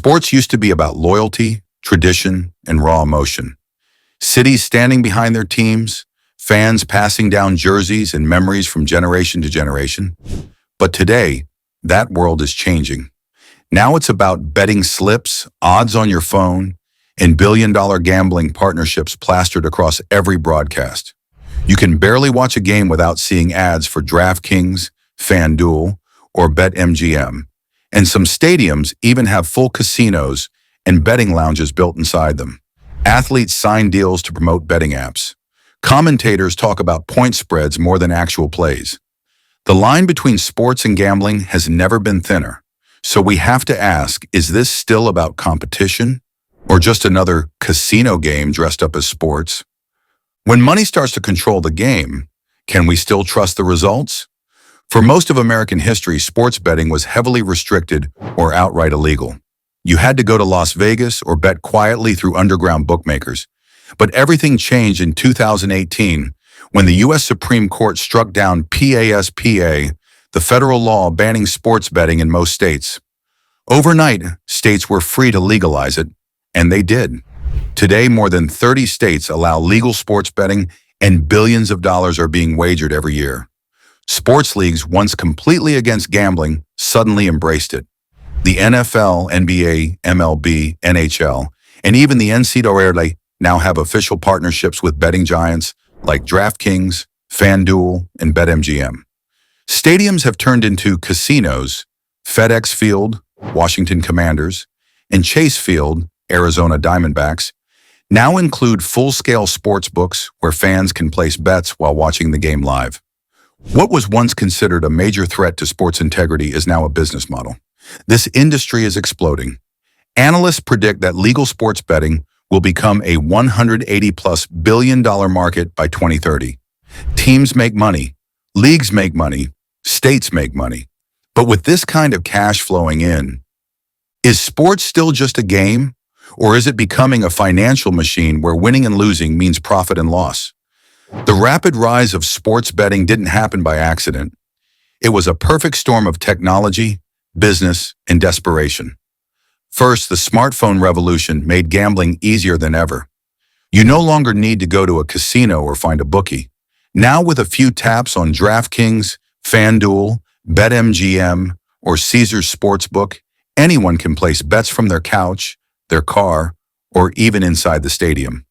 Sports used to be about loyalty, tradition, and raw emotion. Cities standing behind their teams, fans passing down jerseys and memories from generation to generation. But today, that world is changing. Now it's about betting slips, odds on your phone, and billion-dollar gambling partnerships plastered across every broadcast. You can barely watch a game without seeing ads for DraftKings, FanDuel, or BetMGM. And some stadiums even have full casinos and betting lounges built inside them. Athletes sign deals to promote betting apps. Commentators talk about point spreads more than actual plays. The line between sports and gambling has never been thinner. So we have to ask, is this still about competition or just another casino game dressed up as sports? When money starts to control the game, can we still trust the results? For most of American history, sports betting was heavily restricted or outright illegal. You had to go to Las Vegas or bet quietly through underground bookmakers. But everything changed in 2018 when the U.S. Supreme Court struck down PASPA, the federal law banning sports betting in most states. Overnight, states were free to legalize it, and they did. Today, more than 30 states allow legal sports betting, and billions of dollars are being wagered every year. Sports leagues, once completely against gambling, suddenly embraced it. The NFL, NBA, MLB, NHL, and even the NCAA now have official partnerships with betting giants like DraftKings, FanDuel, and BetMGM. Stadiums have turned into casinos. FedEx Field, Washington Commanders, and Chase Field, Arizona Diamondbacks, now include full-scale sports books where fans can place bets while watching the game live. What was once considered a major threat to sports integrity is now a business model. This industry is exploding. Analysts predict that legal sports betting will become a $180+ billion market by 2030. Teams make money, leagues make money, states make money. But with this kind of cash flowing in, is sports still just a game? Or is it becoming a financial machine where winning and losing means profit and loss? The rapid rise of sports betting didn't happen by accident. It was a perfect storm of technology, business, and desperation. First, the smartphone revolution made gambling easier than ever. You no longer need to go to a casino or find a bookie. Now, with a few taps on DraftKings, FanDuel, BetMGM, or Caesars Sportsbook, anyone can place bets from their couch, their car, or even inside the stadium.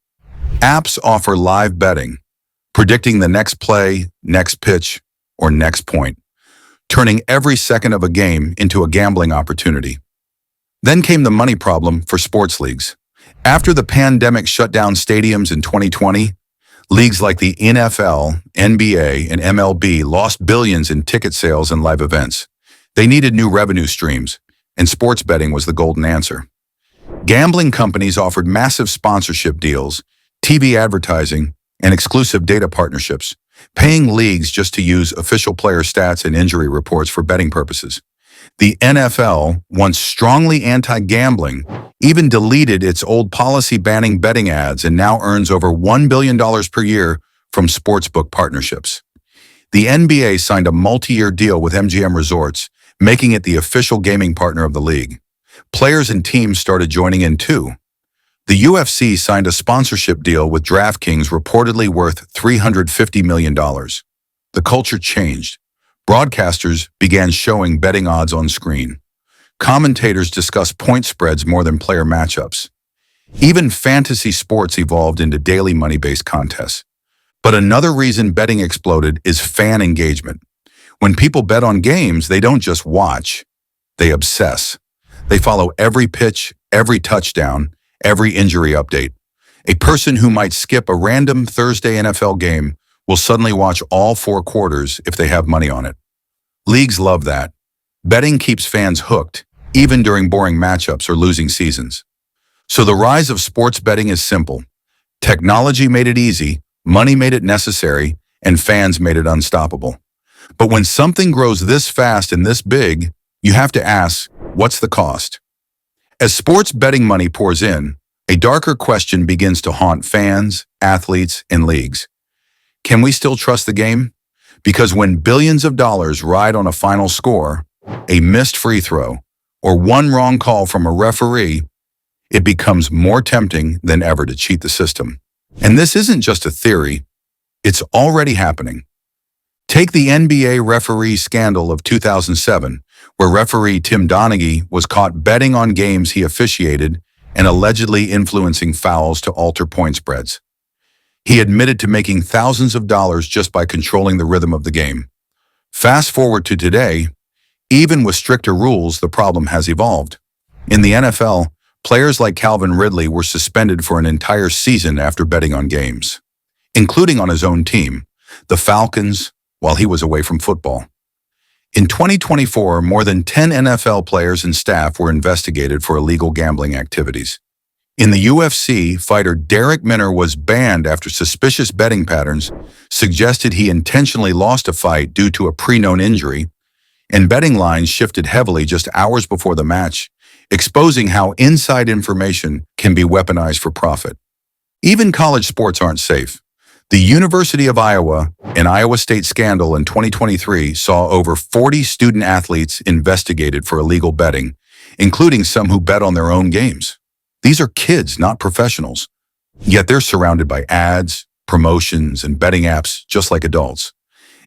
Apps offer live betting, predicting the next play, next pitch, or next point, turning every second of a game into a gambling opportunity. Then came the money problem for sports leagues. After the pandemic shut down stadiums in 2020, leagues like the NFL, NBA, and MLB lost billions in ticket sales and live events. They needed new revenue streams, and sports betting was the golden answer. Gambling companies offered massive sponsorship deals, TV advertising, and exclusive data partnerships, paying leagues just to use official player stats and injury reports for betting purposes. The NFL, once strongly anti-gambling, even deleted its old policy banning betting ads and now earns over $1 billion per year from sportsbook partnerships. The NBA signed a multi-year deal with MGM Resorts, making it the official gaming partner of the league. Players and teams started joining in too. The UFC signed a sponsorship deal with DraftKings reportedly worth $350 million. The culture changed. Broadcasters began showing betting odds on screen. Commentators discussed point spreads more than player matchups. Even fantasy sports evolved into daily money-based contests. But another reason betting exploded is fan engagement. When people bet on games, they don't just watch, they obsess. They follow every pitch, every touchdown, every injury update. A person who might skip a random Thursday NFL game will suddenly watch all 4 quarters if they have money on it. Leagues love that. Betting keeps fans hooked, even during boring matchups or losing seasons. So the rise of sports betting is simple. Technology made it easy, money made it necessary, and fans made it unstoppable. But when something grows this fast and this big, you have to ask, what's the cost? As sports betting money pours in, a darker question begins to haunt fans, athletes, and leagues. Can we still trust the game? Because when billions of dollars ride on a final score, a missed free throw, or one wrong call from a referee, it becomes more tempting than ever to cheat the system. And this isn't just a theory, it's already happening. Take the NBA referee scandal of 2007, where referee Tim Donaghy was caught betting on games he officiated and allegedly influencing fouls to alter point spreads. He admitted to making thousands of dollars just by controlling the rhythm of the game. Fast forward to today, even with stricter rules, the problem has evolved. In the NFL, players like Calvin Ridley were suspended for an entire season after betting on games, including on his own team, the Falcons, while he was away from football. In 2024, more than 10 NFL players and staff were investigated for illegal gambling activities. In the UFC, fighter Derek Minner was banned after suspicious betting patterns suggested he intentionally lost a fight due to a pre-known injury, and betting lines shifted heavily just hours before the match, exposing how inside information can be weaponized for profit. Even college sports aren't safe. The University of Iowa and Iowa State scandal in 2023 saw over 40 student athletes investigated for illegal betting, including some who bet on their own games. These are kids, not professionals. Yet they're surrounded by ads, promotions, and betting apps just like adults.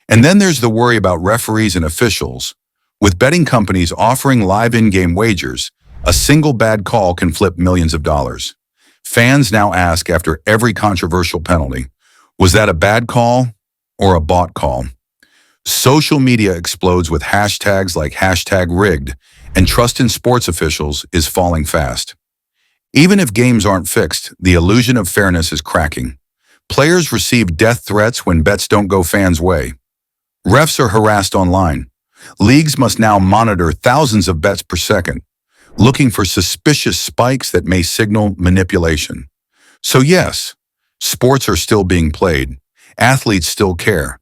And then there's the worry about referees and officials. With betting companies offering live in-game wagers, a single bad call can flip millions of dollars. Fans now ask after every controversial penalty, was that a bad call or a bought call? Social media explodes with hashtags like #rigged, and trust in sports officials is falling fast. Even if games aren't fixed, the illusion of fairness is cracking. Players receive death threats when bets don't go fans' way. Refs are harassed online. Leagues must now monitor thousands of bets per second, looking for suspicious spikes that may signal manipulation. So yes, sports are still being played. Athletes still care.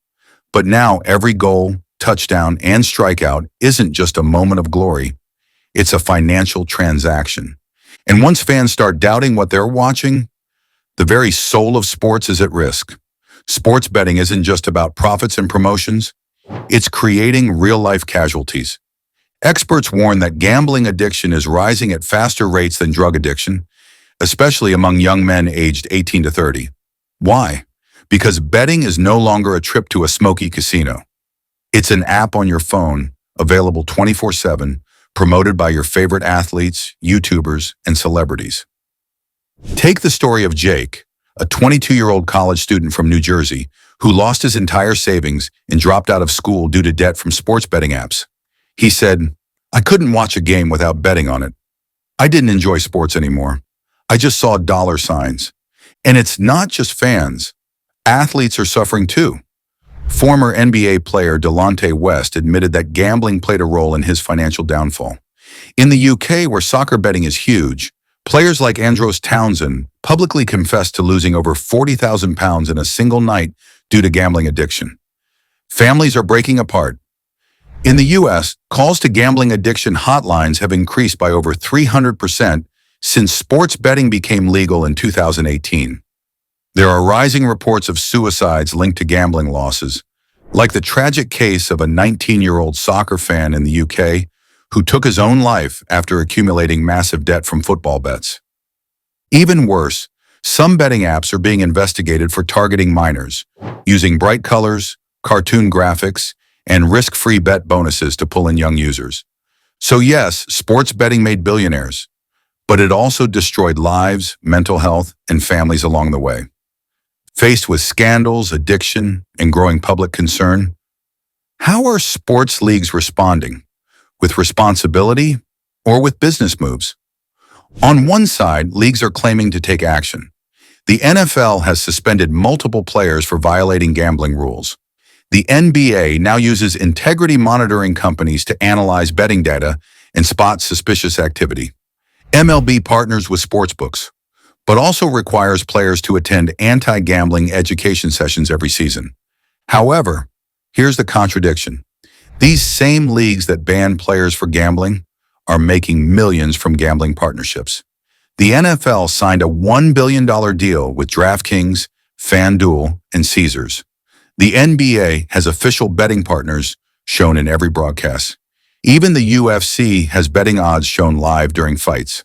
But now every goal, touchdown, and strikeout isn't just a moment of glory. It's a financial transaction. And once fans start doubting what they're watching, the very soul of sports is at risk. Sports betting isn't just about profits and promotions. It's creating real-life casualties. Experts warn that gambling addiction is rising at faster rates than drug addiction, especially among young men aged 18 to 30. Why? Because betting is no longer a trip to a smoky casino. It's an app on your phone, available 24/7, promoted by your favorite athletes, YouTubers, and celebrities. Take the story of Jake, a 22-year-old college student from New Jersey who lost his entire savings and dropped out of school due to debt from sports betting apps. He said, "I couldn't watch a game without betting on it. I didn't enjoy sports anymore. I just saw dollar signs." And it's not just fans. Athletes are suffering too. Former NBA player Delonte West admitted that gambling played a role in his financial downfall. In the UK, where soccer betting is huge, players like Andros Townsend publicly confessed to losing over £40,000 in a single night due to gambling addiction. Families are breaking apart. In the US, calls to gambling addiction hotlines have increased by over 300% since sports betting became legal in 2018. There are rising reports of suicides linked to gambling losses, like the tragic case of a 19-year-old soccer fan in the UK who took his own life after accumulating massive debt from football bets. Even worse, some betting apps are being investigated for targeting minors, using bright colors, cartoon graphics, and risk-free bet bonuses to pull in young users. So yes, sports betting made billionaires, but it also destroyed lives, mental health, and families along the way. Faced with scandals, addiction, and growing public concern, how are sports leagues responding? With responsibility or with business moves? On one side, leagues are claiming to take action. The NFL has suspended multiple players for violating gambling rules. The NBA now uses integrity monitoring companies to analyze betting data and spot suspicious activity. MLB partners with sportsbooks, but also requires players to attend anti-gambling education sessions every season. However, here's the contradiction. These same leagues that ban players for gambling are making millions from gambling partnerships. The NFL signed a $1 billion deal with DraftKings, FanDuel, and Caesars. The NBA has official betting partners shown in every broadcast. Even the UFC has betting odds shown live during fights.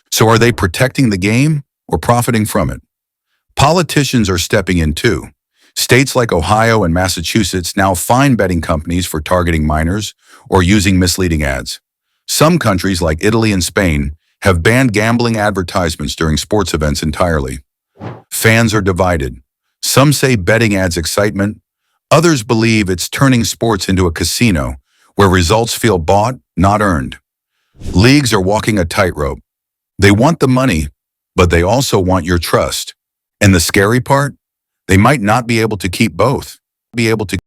So are they protecting the game or profiting from it? Politicians are stepping in too. States like Ohio and Massachusetts now fine betting companies for targeting minors or using misleading ads. Some countries like Italy and Spain have banned gambling advertisements during sports events entirely. Fans are divided. Some say betting adds excitement. Others believe it's turning sports into a casino where results feel bought, not earned. Leagues are walking a tightrope. They want the money, but they also want your trust. And the scary part? They might not be able to keep both. Be able to